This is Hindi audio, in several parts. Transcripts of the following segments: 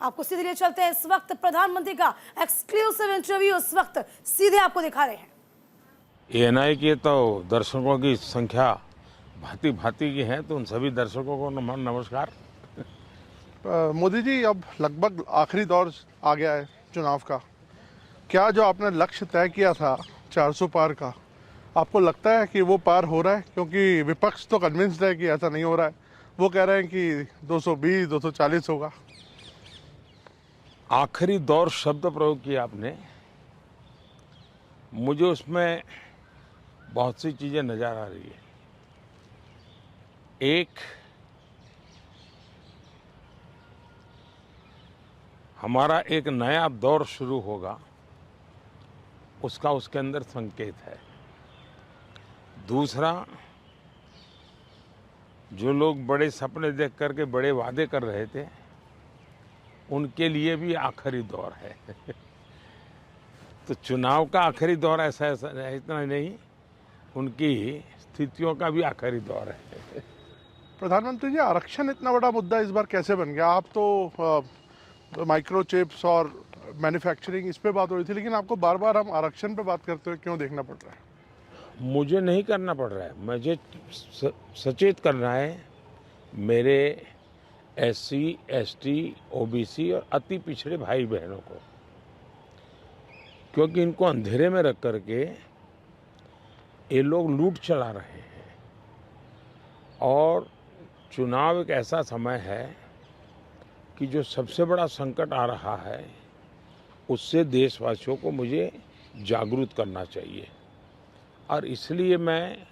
आपको सीधे लिए चलते हैं। इस वक्त प्रधानमंत्री का एक्सक्लूसिव इंटरव्यू इस वक्त सीधे आपको दिखा रहे हैं। एएनआई के तो दर्शकों की संख्या भांति भांति की है, तो उन सभी दर्शकों को नमस्कार। मोदी जी, अब लगभग आखिरी दौर आ गया है चुनाव का। क्या जो आपने लक्ष्य तय किया था 400 पार का, आपको लगता है कि वो पार हो रहा है? क्योंकि विपक्ष तो कन्विंस्ड है कि ऐसा नहीं हो रहा है। वो कह रहे हैं कि 220 240 होगा। आखिरी दौर शब्द प्रयोग किया आपने, मुझे उसमें बहुत सी चीजें नजर आ रही है। एक, हमारा एक नया दौर शुरू होगा, उसका उसके अंदर संकेत है। दूसरा, जो लोग बड़े सपने देख करके बड़े वादे कर रहे थे, उनके लिए भी आखिरी दौर है। तो चुनाव का आखिरी दौर ऐसा इतना नहीं, उनकी स्थितियों का भी आखिरी दौर है। प्रधानमंत्री जी, आरक्षण इतना बड़ा मुद्दा इस बार कैसे बन गया? आप तो माइक्रो चिप्स और मैन्युफैक्चरिंग, इस पे बात हो रही थी, लेकिन आपको बार बार हम आरक्षण पे बात करते हुए क्यों देखना पड़ रहा है? मुझे नहीं करना पड़ रहा है, मुझे सचेत करना है मेरे एससी, एसटी, ओबीसी और अति पिछड़े भाई बहनों को, क्योंकि इनको अंधेरे में रख करके ये लोग लूट चला रहे हैं। और चुनाव एक ऐसा समय है कि जो सबसे बड़ा संकट आ रहा है, उससे देशवासियों को मुझे जागरूक करना चाहिए। और इसलिए मैं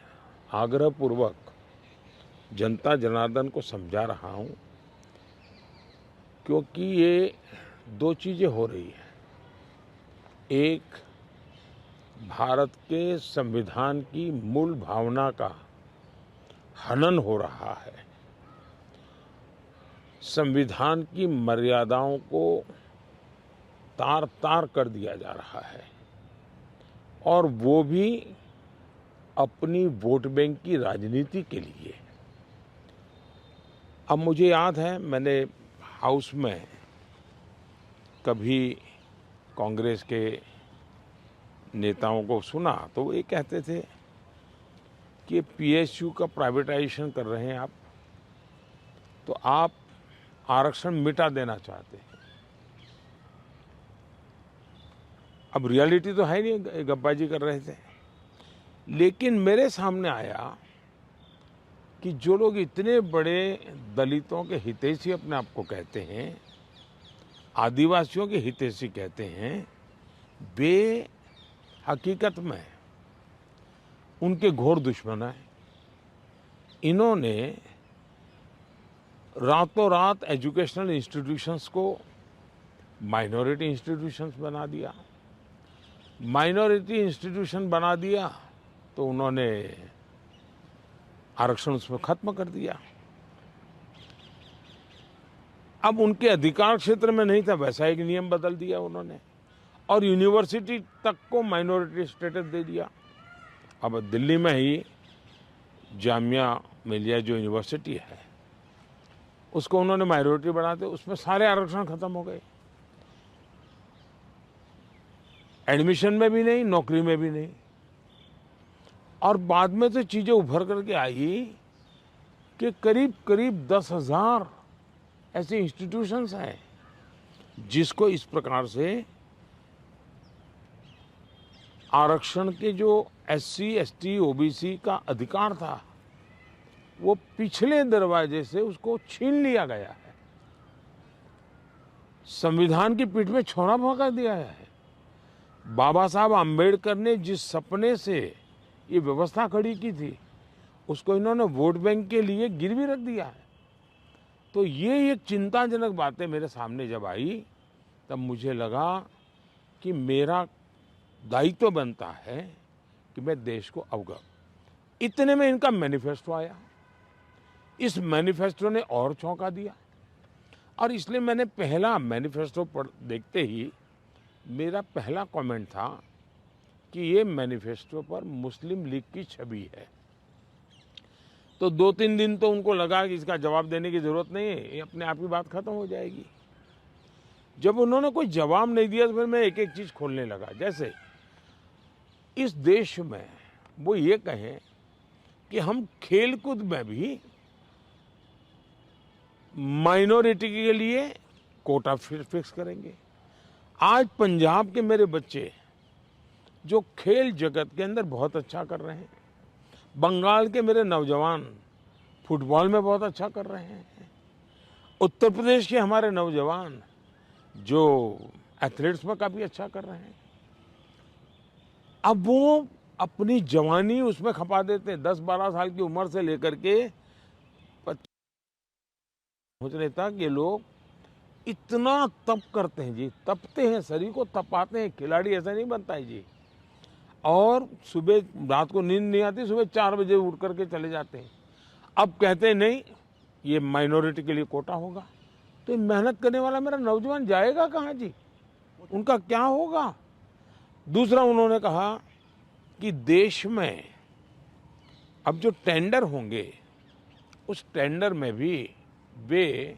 आग्रहपूर्वक जनता जनार्दन को समझा रहा हूं, क्योंकि ये दो चीजें हो रही हैं। एक, भारत के संविधान की मूल भावना का हनन हो रहा है, संविधान की मर्यादाओं को तार तार कर दिया जा रहा है, और वो भी अपनी वोट बैंक की राजनीति के लिए। अब मुझे याद है, मैंने हाउस में कभी कांग्रेस के नेताओं को सुना तो वो ये कहते थे कि पीएसयू का प्राइवेटाइजेशन कर रहे हैं आप, तो आप आरक्षण मिटा देना चाहते हैं। अब रियलिटी तो है नहीं, गप्पाजी कर रहे थे। लेकिन मेरे सामने आया कि जो लोग इतने बड़े दलितों के हितैषी अपने आप को कहते हैं, आदिवासियों के हितैषी कहते हैं, वे हकीकत में उनके घोर दुश्मन हैं। इन्होंने रातों रात एजुकेशनल इंस्टीट्यूशंस को माइनॉरिटी इंस्टीट्यूशंस बना दिया। माइनॉरिटी इंस्टीट्यूशन बना दिया तो उन्होंने आरक्षण उसमें खत्म कर दिया। अब उनके अधिकार क्षेत्र में नहीं था, वैसा एक नियम बदल दिया उन्होंने, और यूनिवर्सिटी तक को माइनॉरिटी स्टेटस दे दिया। अब दिल्ली में ही जामिया मिलिया जो यूनिवर्सिटी है, उसको उन्होंने माइनॉरिटी बना दिया, उसमें सारे आरक्षण खत्म हो गए। एडमिशन में भी नहीं, नौकरी में भी नहीं। और बाद में तो चीजें उभर करके आई कि करीब करीब 10,000 ऐसे इंस्टीट्यूशंस हैं जिसको इस प्रकार से आरक्षण के जो एससी, एसटी, ओबीसी का अधिकार था, वो पिछले दरवाजे से उसको छीन लिया गया है। संविधान की पीठ में छोड़ा भोंका दिया है। बाबा साहब आम्बेडकर ने जिस सपने से ये व्यवस्था खड़ी की थी, उसको इन्होंने वोट बैंक के लिए गिरवी रख दिया है। तो ये एक चिंताजनक बातें मेरे सामने जब आई, तब मुझे लगा कि मेरा दायित्व बनता है कि मैं देश को अवगत। इतने में इनका मैनिफेस्टो आया। इस मैनिफेस्टो ने और चौंका दिया, और इसलिए मैंने पहला मैनिफेस्टो देखते ही मेरा पहला कमेंट था कि ये मैनिफेस्टो पर मुस्लिम लीग की छवि है। तो 2-3 दिन तो उनको लगा कि इसका जवाब देने की जरूरत नहीं है, ये अपने आप ही बात खत्म हो जाएगी। जब उन्होंने कोई जवाब नहीं दिया तो फिर मैं एक एक चीज खोलने लगा। जैसे इस देश में वो ये कहें कि हम खेलकूद में भी माइनॉरिटी के लिए कोटा फिक्स करेंगे। आज पंजाब के मेरे बच्चे जो खेल जगत के अंदर बहुत अच्छा कर रहे हैं, बंगाल के मेरे नौजवान फुटबॉल में बहुत अच्छा कर रहे हैं, उत्तर प्रदेश के हमारे नौजवान जो एथलेट्स में काफी अच्छा कर रहे हैं, अब वो अपनी जवानी उसमें खपा देते हैं। 10-12 साल की उम्र से लेकर के सोचने तक ये लोग इतना तप करते हैं जी, तपते हैं, शरीर को तपाते हैं। खिलाड़ी ऐसा नहीं बनता है जी। और सुबह रात को नींद नहीं आती, सुबह 4 बजे उठ करके चले जाते हैं। अब कहते हैं नहीं ये माइनॉरिटी के लिए कोटा होगा, तो मेहनत करने वाला मेरा नौजवान जाएगा कहाँ जी, उनका क्या होगा। दूसरा उन्होंने कहा कि देश में अब जो टेंडर होंगे उस टेंडर में भी वे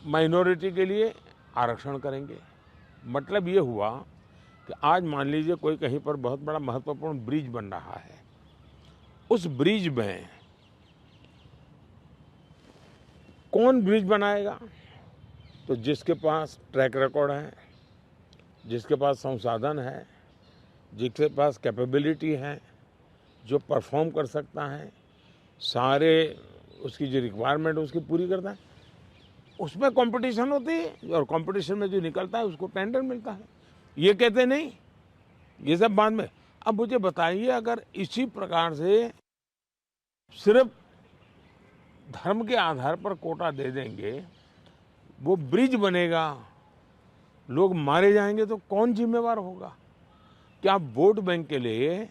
माइनॉरिटी के लिए आरक्षण करेंगे। मतलब ये हुआ कि आज मान लीजिए कोई कहीं पर बहुत बड़ा महत्वपूर्ण ब्रिज बन रहा है, उस ब्रिज में कौन ब्रिज बनाएगा, तो जिसके पास ट्रैक रिकॉर्ड है, जिसके पास संसाधन है, जिसके पास कैपेबिलिटी है, जो परफॉर्म कर सकता है, सारे उसकी जो रिक्वायरमेंट उसकी पूरी करता है, उसमें कंपटीशन होती है और कंपटीशन में जो निकलता है उसको टेंडर मिलता है। ये कहते नहीं, ये सब बाद में। अब मुझे बताइए, अगर इसी प्रकार से सिर्फ धर्म के आधार पर कोटा दे देंगे, वो ब्रिज बनेगा, लोग मारे जाएंगे, तो कौन जिम्मेवार होगा। क्या आप वोट बैंक के लिए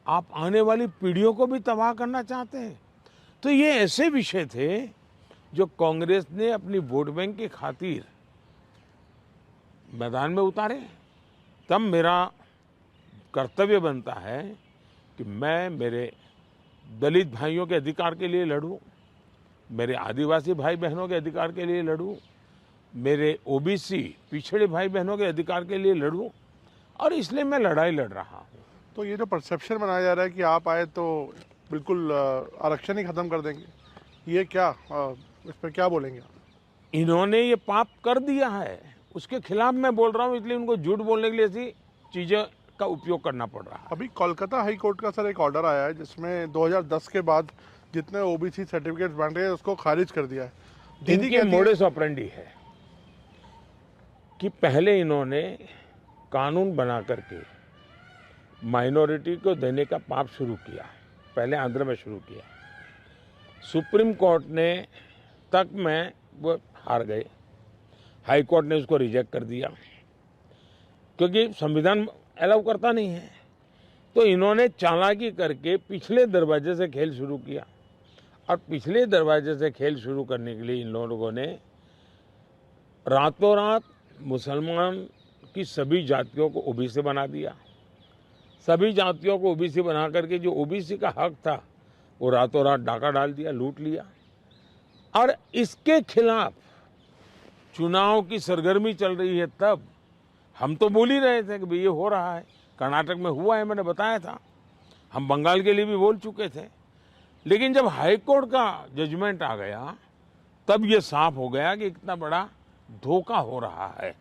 आप आने वाली पीढ़ियों को भी तबाह करना चाहते हैं। तो ये ऐसे विषय थे जो कांग्रेस ने अपनी वोट बैंक की खातिर मैदान में उतारे। तब मेरा कर्तव्य बनता है कि मैं मेरे दलित भाइयों के अधिकार के लिए लड़ूं, मेरे आदिवासी भाई बहनों के अधिकार के लिए लड़ूं, मेरे ओबीसी पिछड़े भाई बहनों के अधिकार के लिए लड़ूं, और इसलिए मैं लड़ाई लड़ रहा हूं। तो ये जो परसेप्शन बनाया जा रहा है कि आप आए तो बिल्कुल आरक्षण ही खत्म कर देंगे, ये क्या, इस पर क्या बोलेंगे आप? इन्होंने ये पाप कर दिया है, उसके खिलाफ मैं बोल रहा हूं, इसलिए उनको झूठ बोलने के लिए ऐसी चीजें का उपयोग करना पड़ रहा है। अभी कोलकाता हाई कोर्ट का सर एक ऑर्डर आया है जिसमें 2010 के बाद जितने ओबीसी सर्टिफिकेट्स बन रहे हैं उसको खारिज कर दिया है। दीदी इनके मोडस ऑपरेंडी है कि पहले इन्होंने कानून बना करके माइनॉरिटी को देने का पाप शुरू किया, पहले आंध्र में शुरू किया। सुप्रीम कोर्ट ने तक में वो हार गए, हाई कोर्ट ने उसको रिजेक्ट कर दिया क्योंकि संविधान अलाउ करता नहीं है। तो इन्होंने चालाकी करके पिछले दरवाजे से खेल शुरू किया, और पिछले दरवाजे से खेल शुरू करने के लिए इन लोगों ने रातों रात मुसलमान की सभी जातियों को ओबीसी बना दिया। सभी जातियों को ओबीसी बना करके जो ओबीसी का हक था वो रातों रात डाका डाल दिया, लूट लिया। और इसके खिलाफ चुनाव की सरगर्मी चल रही है। तब हम तो बोल ही रहे थे कि भाई ये हो रहा है, कर्नाटक में हुआ है, मैंने बताया था, हम बंगाल के लिए भी बोल चुके थे। लेकिन जब हाई कोर्ट का जजमेंट आ गया तब ये साफ हो गया कि इतना बड़ा धोखा हो रहा है।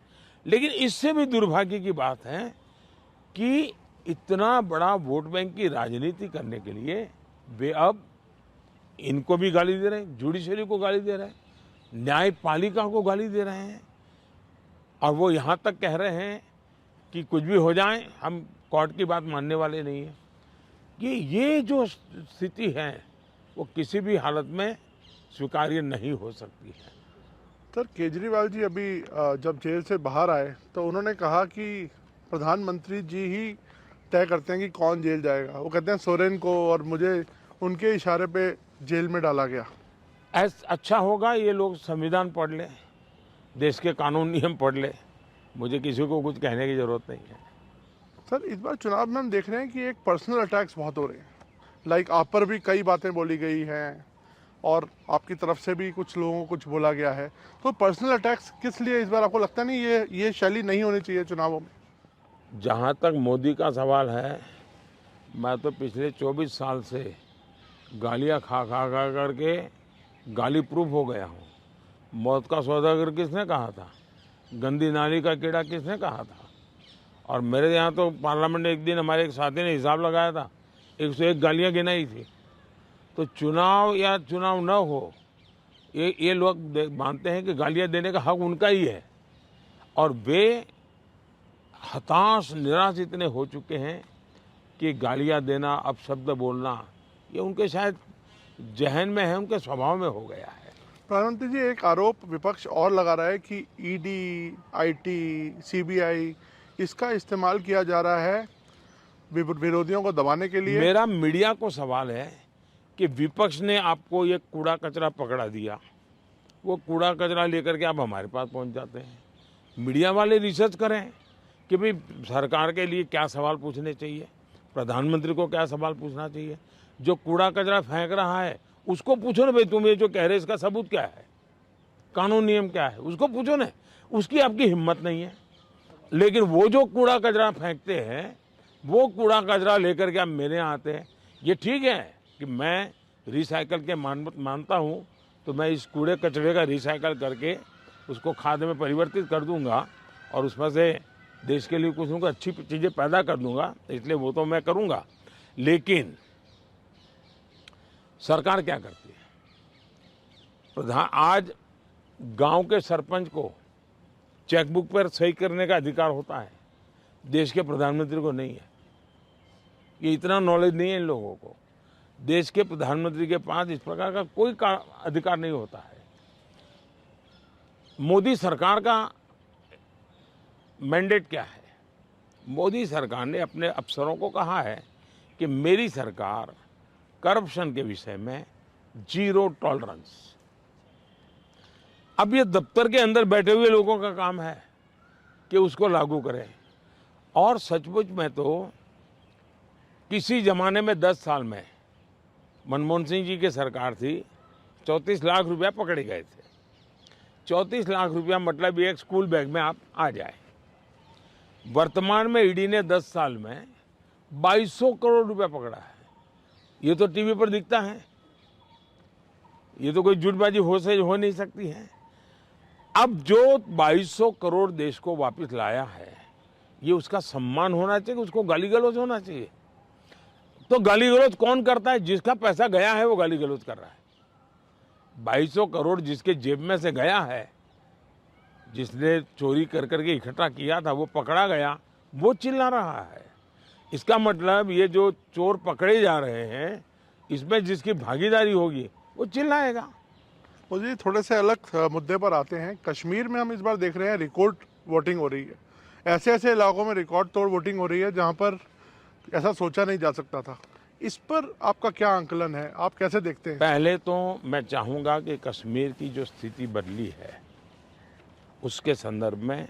लेकिन इससे भी दुर्भाग्य की बात है कि इतना बड़ा वोट बैंक की राजनीति करने के लिए वे अब इनको भी गाली दे रहे हैं, जुडिशरी को गाली दे रहे हैं, न्यायपालिका को गाली दे रहे हैं, और वो यहाँ तक कह रहे हैं कि कुछ भी हो जाए हम कोर्ट की बात मानने वाले नहीं हैं। ये जो स्थिति है वो किसी भी हालत में स्वीकार्य नहीं हो सकती है। सर केजरीवाल जी अभी जब जेल से बाहर आए तो उन्होंने कहा कि प्रधानमंत्री जी ही तय करते हैं कि कौन जेल जाएगा। वो कहते हैं सोरेन को और मुझे उनके इशारे पे जेल में डाला गया। अच्छा होगा ये लोग संविधान पढ़ ले, देश के कानून नियम पढ़ ले, मुझे किसी को कुछ कहने की जरूरत नहीं है। सर इस बार चुनाव में हम देख रहे हैं कि एक पर्सनल अटैक्स बहुत हो रहे हैं, लाइक आप पर भी कई बातें बोली गई हैं, और आपकी तरफ से भी कुछ लोगों को कुछ बोला गया है, तो पर्सनल अटैक्स किस लिए इस बार? आपको लगता नहीं ये शैली नहीं होनी चाहिए चुनावों में? जहाँ तक मोदी का सवाल है, मैं तो पिछले 24 साल से गालियाँ खा करके गाली प्रूफ हो गया हूँ। मौत का सौदागर किसने कहा था? गंदी नाली का कीड़ा किसने कहा था? और मेरे यहाँ तो पार्लियामेंट में एक दिन हमारे एक साथी ने हिसाब लगाया था, 101 गालियाँ गिनाई थी। तो चुनाव या चुनाव न हो, ये लोग मानते हैं कि गालियाँ देने का हक उनका ही है, और वे हताश निराश इतने हो चुके हैं कि गालियाँ देना, अपशब्द बोलना, ये उनके शायद जहन में है, उनके स्वभाव में हो गया है। प्रधानमंत्री जी, एक आरोप विपक्ष और लगा रहा है कि ईडी, आईटी, सीबीआई इसका इस्तेमाल किया जा रहा है विरोधियों को दबाने के लिए। मेरा मीडिया को सवाल है कि विपक्ष ने आपको ये कूड़ा कचरा पकड़ा दिया, वो कूड़ा कचरा लेकर के आप हमारे पास पहुंच जाते हैं। मीडिया वाले रिसर्च करें कि भाई सरकार के लिए क्या सवाल पूछने चाहिए, प्रधानमंत्री को क्या सवाल पूछना चाहिए। जो कूड़ा कचरा फेंक रहा है उसको पूछो ना, भाई तुम ये जो कह रहे इसका सबूत क्या है, कानून नियम क्या है, उसको पूछो ना। उसकी आपकी हिम्मत नहीं है। लेकिन वो जो कूड़ा कचरा फेंकते हैं, वो कूड़ा कचरा लेकर के आप मेरे यहाँ आते हैं। ये ठीक है कि मैं रिसाइकल के मानता हूँ, तो मैं इस कूड़े कचरे का रिसाइकल करके उसको खाद में परिवर्तित कर दूंगा और उसमें से देश के लिए कुछ न कुछ अच्छी चीज़ें पैदा कर दूंगा, इसलिए वो तो मैं करूंगा। लेकिन सरकार क्या करती है? आज गांव के सरपंच को चेकबुक पर सही करने का अधिकार होता है, देश के प्रधानमंत्री को नहीं है। ये इतना नॉलेज नहीं है इन लोगों को। देश के प्रधानमंत्री के पास इस प्रकार का कोई अधिकार नहीं होता है। मोदी सरकार का मैंडेट क्या है? मोदी सरकार ने अपने अफसरों को कहा है कि मेरी सरकार करप्शन के विषय में जीरो टॉलरेंस। अब ये दफ्तर के अंदर बैठे हुए लोगों का काम है कि उसको लागू करें। और सचमुच में तो किसी जमाने में 10 साल में मनमोहन सिंह जी की सरकार थी, 34 लाख रुपया पकड़े गए थे। 34 लाख रुपया मतलब एक स्कूल बैग में आप आ जाए। वर्तमान में ईडी ने 10 साल में 2200 करोड़ रुपया पकड़ा है। ये तो टीवी पर दिखता है, ये तो कोई झूठबाजी हो नहीं सकती है। अब जो 2200 करोड़ देश को वापस लाया है, ये उसका सम्मान होना चाहिए, उसको गाली गलौज होना चाहिए। तो गाली गलौज कौन करता है? जिसका पैसा गया है वो गाली गलौज कर रहा है। 2200 करोड़ जिसके जेब में से गया है, जिसने चोरी कर करके इकट्ठा किया था, वो पकड़ा गया, वो चिल्ला रहा है। इसका मतलब ये जो चोर पकड़े जा रहे हैं, इसमें जिसकी भागीदारी होगी वो चिल्लाएगा। मुझे थोड़े से अलग मुद्दे पर आते हैं। कश्मीर में हम इस बार देख रहे हैं रिकॉर्ड वोटिंग हो रही है। ऐसे ऐसे इलाकों में रिकॉर्ड तोड़ वोटिंग हो रही है जहां पर ऐसा सोचा नहीं जा सकता था। इस पर आपका क्या आंकलन है, आप कैसे देखते हैं? पहले तो मैं चाहूँगा कि कश्मीर की जो स्थिति बदली है उसके संदर्भ में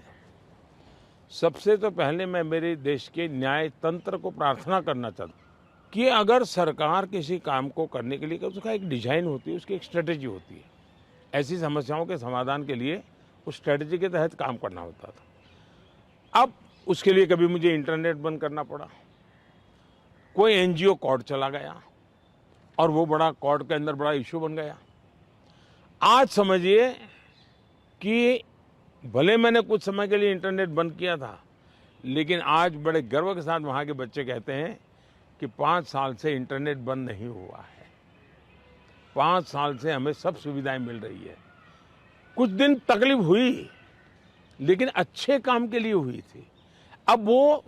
सबसे तो पहले मैं मेरे देश के न्याय तंत्र को प्रार्थना करना चाहता हूँ कि अगर सरकार किसी काम को करने के लिए, उसका एक डिजाइन होती है, उसकी एक स्ट्रेटेजी होती है। ऐसी समस्याओं के समाधान के लिए उस स्ट्रेटेजी के तहत काम करना होता था। अब उसके लिए कभी मुझे इंटरनेट बंद करना पड़ा, कोई एनजीओ कोर्ट चला गया और वो बड़ा कोर्ट के अंदर बड़ा इशू बन गया। आज समझिए कि भले मैंने कुछ समय के लिए इंटरनेट बंद किया था, लेकिन आज बड़े गर्व के साथ वहाँ के बच्चे कहते हैं कि 5 साल से इंटरनेट बंद नहीं हुआ है, 5 साल से हमें सब सुविधाएं मिल रही है। कुछ दिन तकलीफ हुई, लेकिन अच्छे काम के लिए हुई थी। अब वो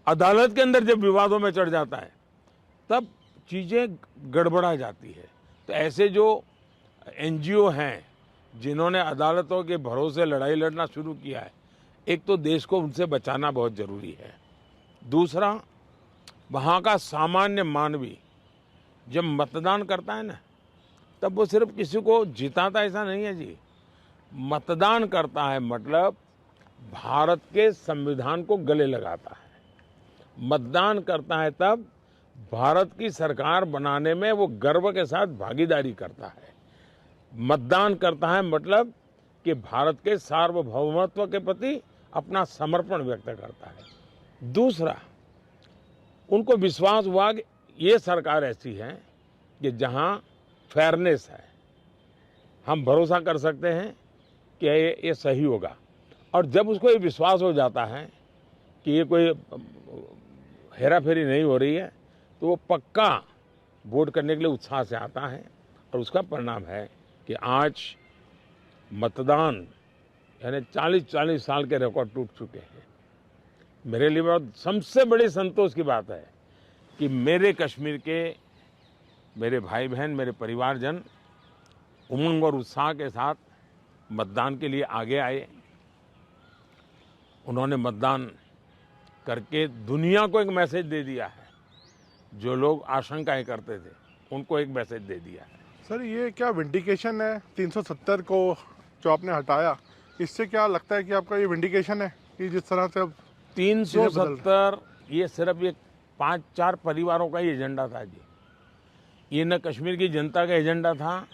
अदालत के अंदर जब विवादों में चढ़ जाता है, तब चीज़ें गड़बड़ा जाती है। तो ऐसे जो एनजीओ हैं जिन्होंने अदालतों के भरोसे लड़ाई लड़ना शुरू किया है, एक तो देश को उनसे बचाना बहुत ज़रूरी है। दूसरा, वहाँ का सामान्य मानवी जब मतदान करता है ना, तब वो सिर्फ किसी को जिताता ऐसा नहीं है जी। मतदान करता है मतलब भारत के संविधान को गले लगाता है। मतदान करता है तब भारत की सरकार बनाने में वो गर्व के साथ भागीदारी करता है। मतदान करता है मतलब कि भारत के सार्वभौमत्व के प्रति अपना समर्पण व्यक्त करता है। दूसरा, उनको विश्वास हुआ कि ये सरकार ऐसी है कि जहां फेयरनेस है, हम भरोसा कर सकते हैं कि ये सही होगा। और जब उसको ये विश्वास हो जाता है कि ये कोई हेरा फेरी नहीं हो रही है, तो वो पक्का वोट करने के लिए उत्साह से आता है। और उसका परिणाम है कि आज मतदान यानी 40-40 साल के रिकॉर्ड टूट चुके हैं। मेरे लिए बहुत सबसे बड़ी संतोष की बात है कि मेरे कश्मीर के मेरे भाई बहन, मेरे परिवारजन उमंग और उत्साह के साथ मतदान के लिए आगे आए। उन्होंने मतदान करके दुनिया को एक मैसेज दे दिया है। जो लोग आशंकाएं करते थे उनको एक मैसेज दे दिया है। सर, ये क्या विंडिकेशन है 370 को जो आपने हटाया, इससे क्या लगता है कि आपका ये विंडिकेशन है कि जिस तरह से अब 370 ये सिर्फ एक 5-4 परिवारों का ही एजेंडा था जी। ये न कश्मीर की जनता का एजेंडा था,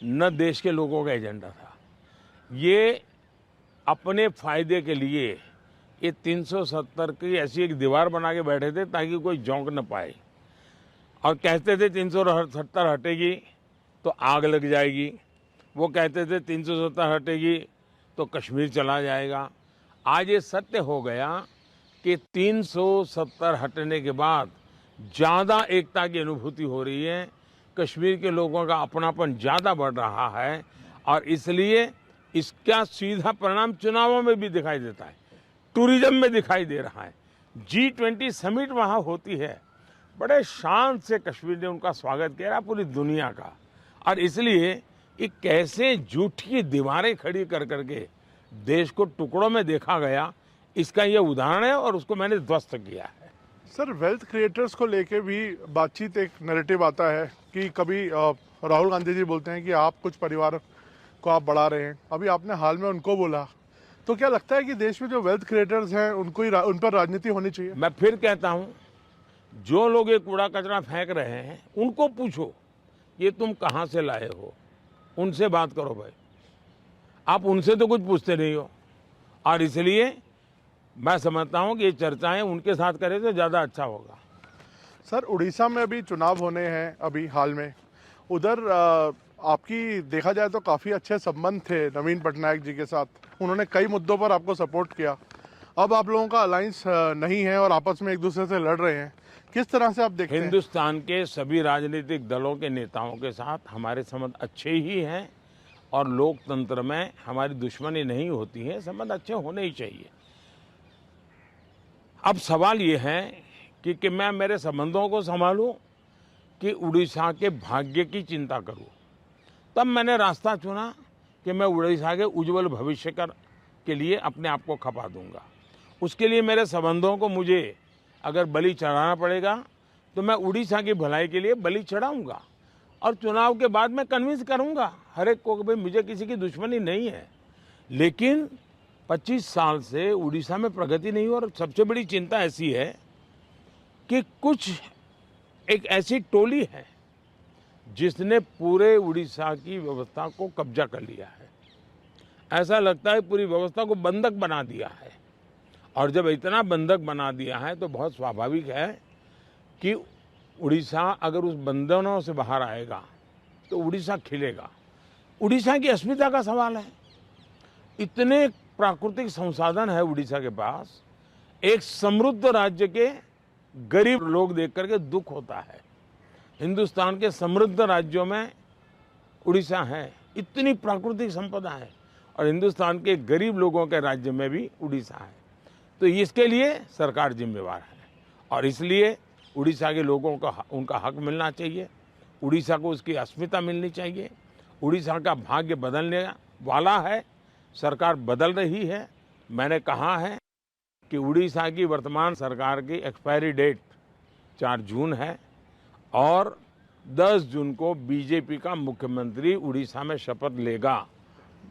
न देश के लोगों का एजेंडा था। ये अपने फायदे के लिए ये 370 की ऐसी एक दीवार बना के बैठे थे ताकि कोई झोंक न पाए। और कहते थे 370 हटेगी तो आग लग जाएगी। वो कहते थे 370 हटेगी तो कश्मीर चला जाएगा। आज ये सत्य हो गया कि 370 हटने के बाद ज़्यादा एकता की अनुभूति हो रही है। कश्मीर के लोगों का अपनापन ज़्यादा बढ़ रहा है और इसलिए इसका सीधा परिणाम चुनावों में भी दिखाई देता है, टूरिज्म में दिखाई दे रहा है। G20 समिट वहाँ होती है, बड़े शान से कश्मीर ने उनका स्वागत किया पूरी दुनिया का। और इसलिए ये कैसे झूठी दीवारें खड़ी कर करके देश को टुकड़ों में देखा गया, इसका ये उदाहरण है और उसको मैंने ध्वस्त किया है। सर, वेल्थ क्रिएटर्स को लेके भी बातचीत, एक नैरेटिव आता है कि कभी राहुल गांधी जी बोलते हैं कि आप कुछ परिवार को आप बढ़ा रहे हैं, अभी आपने हाल में उनको बोला, तो क्या लगता है कि देश में जो वेल्थ क्रिएटर्स हैं उनको ही उन पर राजनीति होनी चाहिए? मैं फिर कहता हूं, जो लोग ये कूड़ा कचरा फेंक रहे हैं उनको पूछो ये तुम कहां से लाए हो, उनसे बात करो भाई। आप उनसे तो कुछ पूछते नहीं हो। और इसलिए मैं समझता हूं कि ये चर्चाएं उनके साथ करें तो ज़्यादा अच्छा होगा। सर, उड़ीसा में अभी चुनाव होने हैं अभी हाल में, उधर आपकी देखा जाए तो काफ़ी अच्छे संबंध थे नवीन पटनायक जी के साथ, उन्होंने कई मुद्दों पर आपको सपोर्ट किया। अब आप लोगों का अलायंस नहीं है और आपस में एक दूसरे से लड़ रहे हैं, किस तरह से आप देखते हैं? हिंदुस्तान के सभी राजनीतिक दलों के नेताओं के साथ हमारे संबंध अच्छे ही हैं और लोकतंत्र में हमारी दुश्मनी नहीं होती है, संबंध अच्छे होने ही चाहिए। अब सवाल ये है कि मैं मेरे संबंधों को संभालूं कि उड़ीसा के भाग्य की चिंता करूं। तब मैंने रास्ता चुना कि मैं उड़ीसा के उज्जवल भविष्य के लिए अपने आप को खपा दूंगा। उसके लिए मेरे संबंधों को मुझे अगर बलि चढ़ाना पड़ेगा तो मैं उड़ीसा की भलाई के लिए बलि चढ़ाऊंगा। और चुनाव के बाद मैं कन्विंस करूंगा हर एक को कि भाई मुझे किसी की दुश्मनी नहीं है, लेकिन 25 साल से उड़ीसा में प्रगति नहीं हो। और सबसे बड़ी चिंता ऐसी है कि कुछ एक ऐसी टोली है जिसने पूरे उड़ीसा की व्यवस्था को कब्जा कर लिया है। ऐसा लगता है पूरी व्यवस्था को बंधक बना दिया है। और जब इतना बंधक बना दिया है तो बहुत स्वाभाविक है कि उड़ीसा अगर उस बंधनों से बाहर आएगा तो उड़ीसा खिलेगा। उड़ीसा की अस्मिता का सवाल है। इतने प्राकृतिक संसाधन है उड़ीसा के पास, एक समृद्ध राज्य के गरीब लोग देख करके दुख होता है। हिंदुस्तान के समृद्ध राज्यों में उड़ीसा है, इतनी प्राकृतिक संपदा है, और हिंदुस्तान के गरीब लोगों के राज्य में भी उड़ीसा है। तो इसके लिए सरकार जिम्मेवार है और इसलिए उड़ीसा के लोगों का उनका हक मिलना चाहिए, उड़ीसा को उसकी अस्मिता मिलनी चाहिए। उड़ीसा का भाग्य बदलने वाला है, सरकार बदल रही है। मैंने कहा है कि उड़ीसा की वर्तमान सरकार की एक्सपायरी डेट 4 जून है और 10 जून को बीजेपी का मुख्यमंत्री उड़ीसा में शपथ लेगा।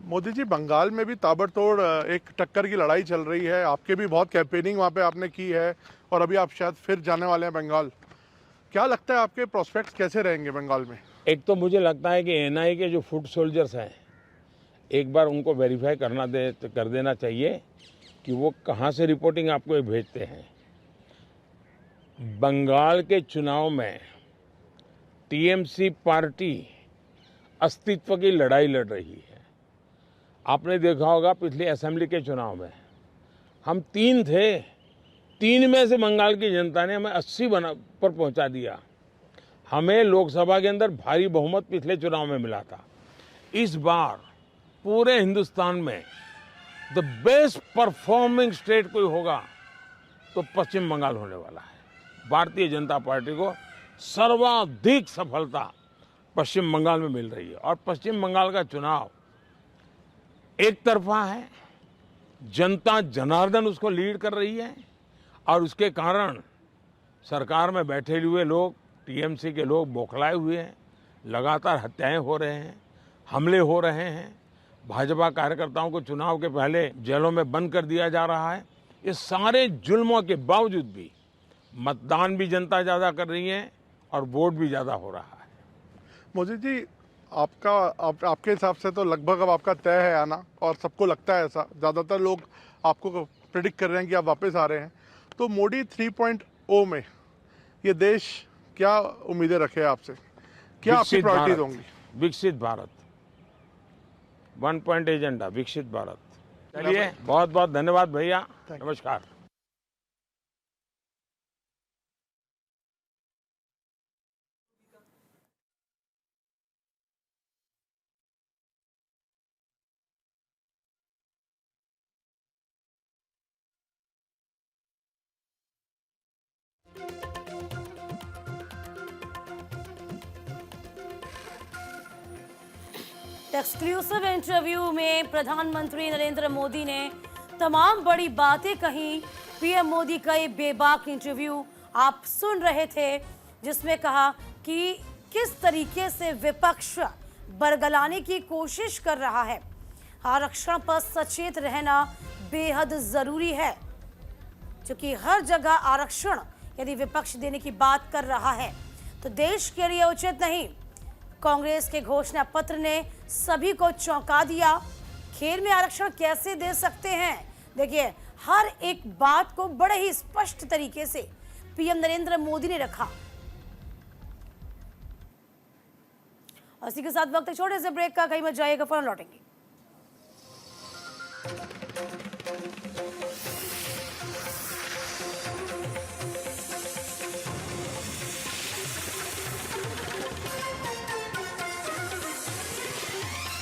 मोदी जी, बंगाल में भी ताबड़तोड़ एक टक्कर की लड़ाई चल रही है, आपके भी बहुत कैंपेनिंग वहाँ पे आपने की है और अभी आप शायद फिर जाने वाले हैं बंगाल। क्या लगता है आपके प्रोस्पेक्ट्स कैसे रहेंगे बंगाल में? एक तो मुझे लगता है कि एनआई के जो फुट सोल्जर्स हैं, एक बार उनको वेरीफाई कर देना चाहिए कि वो कहाँ से रिपोर्टिंग आपको भेजते हैं। बंगाल के चुनाव में टीएमसी पार्टी अस्तित्व की लड़ाई लड़ रही है। आपने देखा होगा पिछले असेंबली के चुनाव में हम 3 थे, 3 में से बंगाल की जनता ने हमें 80 पर पहुंचा दिया। हमें लोकसभा के अंदर भारी बहुमत पिछले चुनाव में मिला था। इस बार पूरे हिंदुस्तान में द बेस्ट परफॉर्मिंग स्टेट कोई होगा तो पश्चिम बंगाल होने वाला है। भारतीय जनता पार्टी को सर्वाधिक सफलता पश्चिम बंगाल में मिल रही है और पश्चिम बंगाल का चुनाव एक तरफा है, जनता जनार्दन उसको लीड कर रही है और उसके कारण सरकार में बैठे हुए लोग, टीएमसी के लोग बौखलाए हुए हैं। लगातार हत्याएं हो रहे हैं, हमले हो रहे हैं, भाजपा कार्यकर्ताओं को चुनाव के पहले जेलों में बंद कर दिया जा रहा है। इस सारे जुल्मों के बावजूद भी मतदान भी जनता ज़्यादा कर रही है और वोट भी ज़्यादा हो रहा है। मोदी जी, आपके हिसाब से तो लगभग अब आपका तय है आना, और सबको लगता है ऐसा, ज़्यादातर लोग आपको प्रेडिक्ट कर रहे हैं कि आप वापस आ रहे हैं। तो मोदी 3.0 में ये देश क्या उम्मीदें रखे आपसे, क्या आपकी प्रायोरिटीज होंगी? विकसित भारत, 1 पॉइंट एजेंडा, विकसित भारत। चलिए, बहुत बहुत धन्यवाद भैया, नमस्कार। एक्सक्लूसिव इंटरव्यू में प्रधानमंत्री नरेंद्र मोदी ने तमाम बड़ी बातें कही। पीएम मोदी का ये बेबाक इंटरव्यू आप सुन रहे थे, जिसमें कहा कि किस तरीके से विपक्ष बरगलाने की कोशिश कर रहा है। आरक्षण पर सचेत रहना बेहद जरूरी है, क्योंकि हर जगह आरक्षण यदि विपक्ष देने की बात कर रहा है तो देश के लिए उचित नहीं। कांग्रेस के घोषणा पत्र ने सभी को चौंका दिया। खेल में आरक्षण कैसे दे सकते हैं? देखिए, हर एक बात को बड़े ही स्पष्ट तरीके से पीएम नरेंद्र मोदी ने रखा। और इसी के साथ वक्त छोटे से ब्रेक का, कहीं मत जाइएगा, फौरन लौटेंगे।